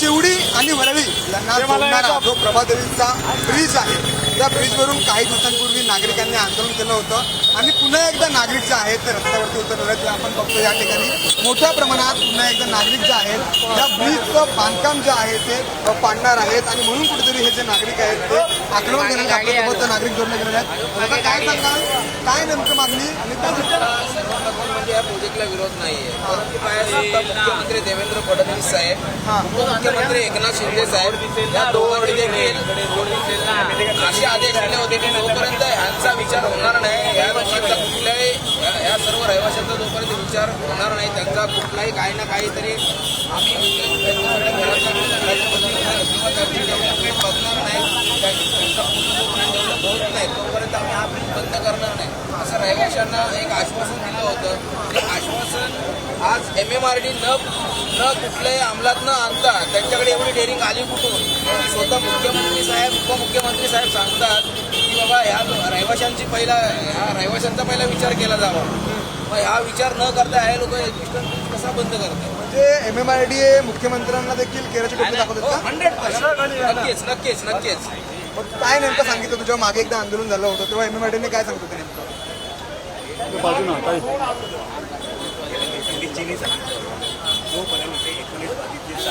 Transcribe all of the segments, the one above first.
शिवडी आणि वरळी यांना जोडणारा जो प्रभादेवीचा ब्रिज आहे, त्या ब्रिजवरून काही दिवसांपूर्वी नागरिकांनी आंदोलन केलं होतं आणि पुन्हा एकदा नागरिक जे आहेत ते रस्त्यावरती उतरलेले आहेत. आपण बघतो या ठिकाणी मोठ्या प्रमाणात पुन्हा एकदा नागरिक जे आहेत या ब्रिजचं बांधकाम जे आहे ते पाडणार आहेत आणि म्हणून कुठेतरी हे जे नागरिक आहेत ते आक्रमण करण्यासाठी आपल्यासोबत नागरिक जोडले गेलेले आहेत. आता काय सांगाल, काय नेमकं मागणी आणि म्हणजे या प्रोजेक्टला विरोध नाहीये, परंतु मुख्यमंत्री देवेंद्र फडणवीस साहेब, उपमुख्यमंत्री एकनाथ शिंदे साहेब या दोघांनी देखील असे आदेश दिले होते की जोपर्यंत ह्यांचा विचार होणार नाही, या लोकांचा कुठल्याही या सर्व रहिवाशांचा जोपर्यंत विचार होणार नाही, त्यांचा कुठलाही काही ना काहीतरी आम्ही बघणार नाही, त्यांचा डेव्हलप होत नाही तोपर्यंत आम्ही हा ब्रिज बंद करणार नाही असं रहिवाशांना एक आश्वासन दिलं होतं. ते आश्वासन आज MMRD न कुठल्याही अंमलात न आणता त्यांच्याकडे एवढी डेअरिंग आली कुठून? स्वतः मुख्यमंत्री साहेब, उपमुख्यमंत्री साहेब सांगतात की बाबा ह्या रहिवाशांचा पहिला विचार केला जावा. मग हा विचार न करता हे लोक कसा बंद करतात? म्हणजे MMRD मुख्यमंत्र्यांना देखील केराची टोपी दाखवतात. 100% नक्कीच. मग काय नेमकं सांगितलं तुझ्या मागे एकदा आंदोलन झालं होतं तेव्हा MMRDने काय सांगतो ते नेमकं? जोपर्यंत 19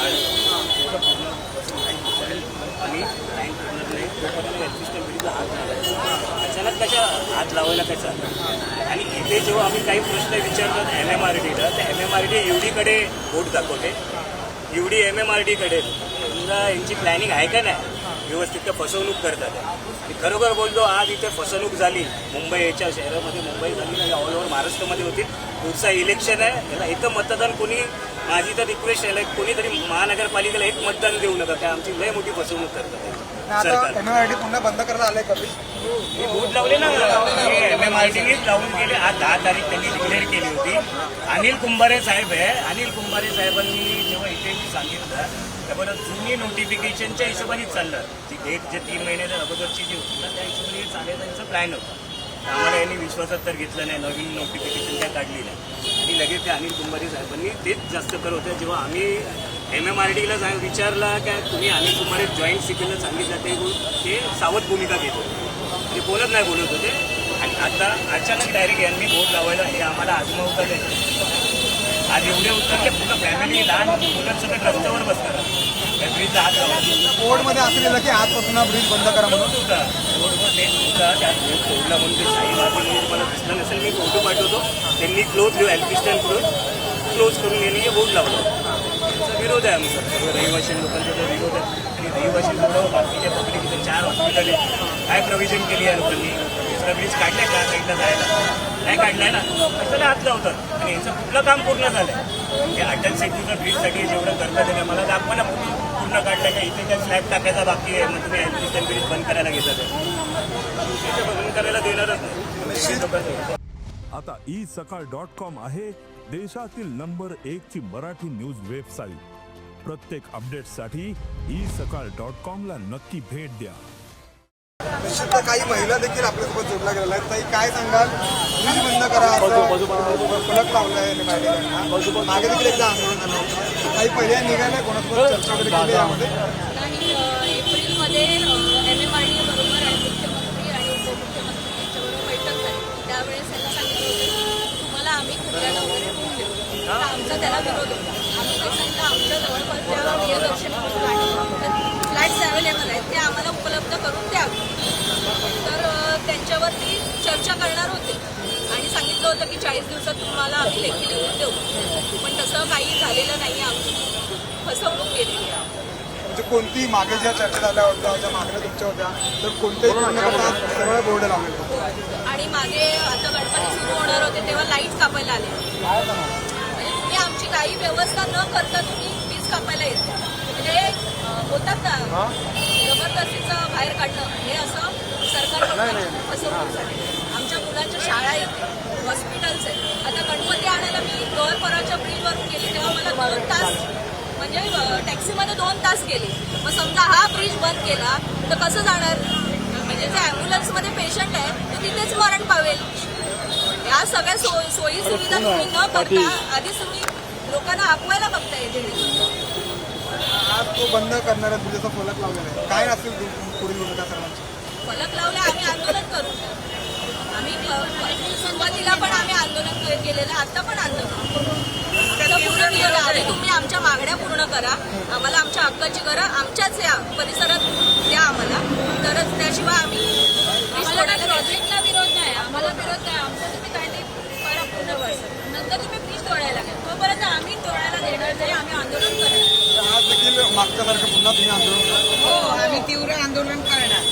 आणि अचानक कशा हात लावायला कशा. आणि इथे जेव्हा आम्ही काही प्रश्न विचारतात MMRDला, तर MMRD UDकडे बोट दाखवते, UD MMRDकडे. समजा यांची प्लॅनिंग आहे का नाही व्यवस्थित, तर फसवणूक करतात. मी खरोखर बोलतो, आज इथे फसवणूक झाली मुंबईच्या शहरामध्ये, मुंबई झाली नाही, ऑल ओव्हर महाराष्ट्रामध्ये होती. पुढचा इलेक्शन आहे, त्याला एक मतदान कोणी, माझी तर रिक्वेस्ट आहे कोणीतरी महानगरपालिकेला एक मतदान देऊ नका, त्या आमची लय मोठी फसवणूक करतात सरकार. MMRD पुन्हा बंद करण्यात आलंय का? मी बोट लावले ना, MMRDनेच लावून गेले. आज 10 तारीख त्यांनी डिक्लेअर केली होती. अनिल कुंभारे साहेब आहे, अनिल कुंभारे साहेबांनी जेव्हा इथे सांगितलं त्याबरोबर जुनी नोटिफिकेशनच्या हिशोबाने चाललं, ती डेट जे 3 महिन्याच्या अगोदरची जी होती ना त्या हिशोबाने चालायचा त्यांचा प्लॅन होता. आम्हाला यांनी विश्वासात तर घेतलं नाही, नवीन नोटिफिकेशन काय काढली नाही आणि लगेच ते अनिल कुंभारे साहेबांनी तेच जास्त करत होते. जेव्हा आम्ही MMRDला विचारला की तुम्ही अनिल कुंभारे जॉईंट CPला सांगितलं, ते सावध भूमिका घेत होते, ते बोलत होते. आणि आता अचानक डायरेक्ट यांनी बोट लावायला हे आम्हाला आजमावतात आहे. आज एवढे उत्तर पूर्ण फॅमिली लहान मुलं सगळं रस्त्यावर बसतात त्या ब्रिजला हात लावून. बोर्डमध्ये असलेलं की आजपासून ब्रिज बंद करा म्हणून होता रोडवर लेट होता, त्यात बोट तोडला म्हणून ते साईबाबा मला दिसलं नसेल, मी फोटो पाठवतो. त्यांनी क्लोज एल्फिस्टन क्लोज करून यांनी बोर्ड लावला. त्यांचा विरोध आहे आमचा, सर्व रहिवासी लोकांचा जो विरोध आहे. आणि रहिवासी लोक बाकीच्या पब्लिक इथे 4 हॉस्पिटल आहे, काय प्रोव्हिजन केली आहे लोकांनी? दुसरा ब्रिज काढलाय का साईडला जायला? नाही काढलाय ना, त्याला हात लावतात. आणि यांचं कुठलं काम पूर्ण झालंय? हे अटल सेतूच्या ब्रिजसाठी जेवढं करतात त्याने मला दाखवा ना पूर्ण काढलंय का? इथे त्या स्लॅब टाकायचा बाकी आहे, मग तुम्ही एल्फिस्टन ब्रिज बंद करायला घेतात, ते बंद करायला देणारच नाही. आता isakal.com आहे देशातील नंबर 1 ची मराठी न्यूज वेबसाईट. प्रत्येक अपडेटसाठी isakal.com ला नक्की भेट द्या. निश्चित काही महिला देखील आपल्यासोबत जोडल्या गेलेल्या आहेत. ताई, काय सांगाल? ब्रिज बंद करा असं फलक लावलाय MMRD. मागे देखील एकदा आंदोलन झालं होतं. काही पर्याय निघाले, कोणासोबत चर्चा वगैरे केली यामध्ये? एप्रिलमध्ये MMRD बरोबर आणि मुख्यमंत्री आणि उपमुख्यमंत्री यांच्याबरोबर बैठक झाली. त्यावेळेस त्यांना सांगितलं होतं की तुम्हाला आम्ही कुत्र्याला वगैरे होऊन देऊ, तर आमचा त्याला विरोध होता. आम्ही काही सांगितलं आमच्या जवळपास ज्या प्रियदर्शनी फ्लॅट्स अवेलेबल आहेत ते आम्हाला उपलब्ध करून द्यावे. तर त्यांच्यावरती चर्चा करणार होते आणि सांगितलं होतं की 40 दिवसात तुम्हाला आम्ही लेखी लिहून देऊ, पण तसं काही झालेलं नाही. आमची फसवणूक केलेली आहे. म्हणजे कोणती मागे ज्या चर्चा झाल्या होत्या, ज्या मागण्या तुमच्या होत्या, तर कोणत्याही पूर्ण करता सगळं बोर्ड लावले होते. आणि मागे आता गणपती सुरू होणार होते तेव्हा लाईट कापायला आले. म्हणजे तुम्ही आमची काही व्यवस्था न करता तुम्ही वीज कापायला येते. म्हणजे होतात ना जबरदस्तीचं बाहेर काढणं, हे असं सरकार फसवणूक झाली. आमच्या मुलांच्या शाळा येते, हॉस्पिटल्स आहेत. आता गणपती आणायला मी गौरपराच्या ब्रिजवरून गेली तेव्हा मला 2 तास, म्हणजे टॅक्सीमध्ये 2 तास गेले. मग समजा हा ब्रिज बंद केला तर कसं जाणार? म्हणजे जे ॲम्ब्युलन्समध्ये पेशंट आहे तो तिथेच मरण पावेल. या सगळ्या सोयी सुविधा तुम्ही न करता आधीच तुम्ही लोकांना हाकवायला बघताय. आज तो बंद करणारा तुझ्याचा फलक लावलेला आहे. काय असेल पुढील भूमिका सर्वांची? फलक लावला आम्ही आंदोलन करू. आम्ही सुरुवातीला पण आम्ही आंदोलन केलेलं, आता पण आंदोलन करू. पूर्ण विरोध आहे. तुम्ही आमच्या मागण्या पूर्ण करा. आम्हाला आमच्या हक्काची गरज आमच्याच या परिसरात द्या आम्हाला, तरच त्याशिवाय आम्ही प्रोजेक्टला विरोध नाही. आम्हाला विरोध नाही. आमचं तुम्ही काहीतरी करा पूर्ण वर्ष, नंतर तुम्ही ब्रिज तोडायला घ्या. तोपर्यंत आम्ही तोडायला देणार नाही. आम्ही आंदोलन करणार. आज देखील मागच्यासारखं पुन्हा तुम्ही आंदोलन करा. हो, आम्ही तीव्र आंदोलन करणार.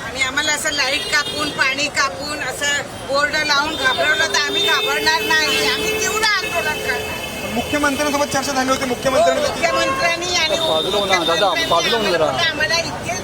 आणि आम्हाला असं लाईट कापून पाणी कापून असं बोर्ड लावून घाबरवलं तर आम्ही घाबरणार नाही. आम्ही तीव्र आंदोलन करणार. मुख्यमंत्र्यांसोबत चर्चा झाली होती. मुख्यमंत्र्यांनी देखील मुख्यमंत्र्यांनी आणि आम्हाला इतके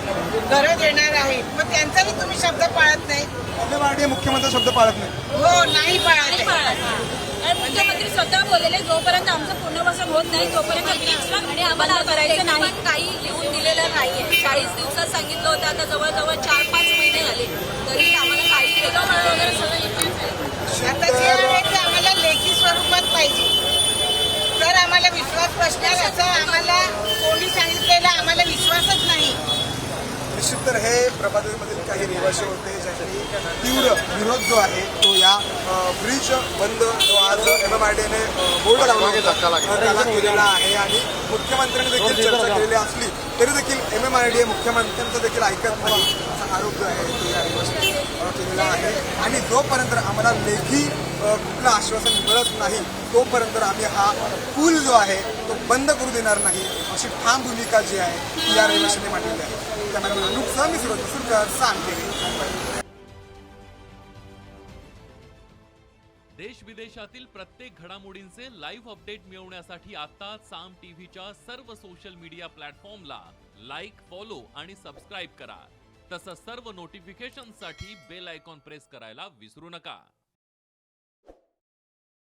घरं देणार आहेत, मग त्यांचाही तुम्ही शब्द पाळत नाही. MMRDA मुख्यमंत्री शब्द पाळत नाही. हो, नाही पाळत नाही आहे. पाळत. मुख्यमंत्री स्वतः बोललेले जोपर्यंत आमचं पुनर्वसन होत नाही तोपर्यंत ब्रिजला आणि आम्हाला करायचं नाही. काही लिहून दिलेलं नाहीये. 40 दिवसात सांगितलं होतं, आता जवळजवळ 4-5 महिने झाले तरी आम्हाला काही वेगळं वगैरे सगळं इफेक्ट आहे. आता जे आहे ते आम्हाला लेखी स्वरूपात पाहिजे, तर आम्हाला विश्वास बसणार. असं आम्हाला कोणी सांगितलेलं आम्हाला विश्वासच नाही. निश्चित तर हे प्रभादेवीमधील काही रहिवासी होते ज्यांनी तीव्र विरोध जो आहे तो या ब्रिज बंद जो आज MMRDAने बोर्ड लावला त्याला केलेला आहे. आणि मुख्यमंत्र्यांनी देखील चर्चा केलेली असली तरी देखील MMRDA मुख्यमंत्र्यांचं देखील ऐकत नाही असा आरोप जो आहे तो या रहिवासी केलेला आहे. आणि जोपर्यंत आम्हाला लेखी कुठलं आश्वासन मिळत नाही तोपर्यंत आम्ही हा पूल जो आहे तो बंद करू देणार नाही अशी ठाम भूमिका जी आहे ती या रहिवाशांनी मांडलेली आहे. कॅमेरामॅन अनुपसह मी सुरज सुरकर, साम TV. देश विदेशातील प्रत्येक घडामोडींचे लाईव्ह अपडेट मिळवण्यासाठी आता साम टीव्हीच्या सर्व सोशल मीडिया प्लॅटफॉर्मला लाईक, फॉलो आणि सबस्क्राईब करा. तसंच सर्व नोटिफिकेशनसाठी बेल आयकॉन प्रेस करायला विसरू नका.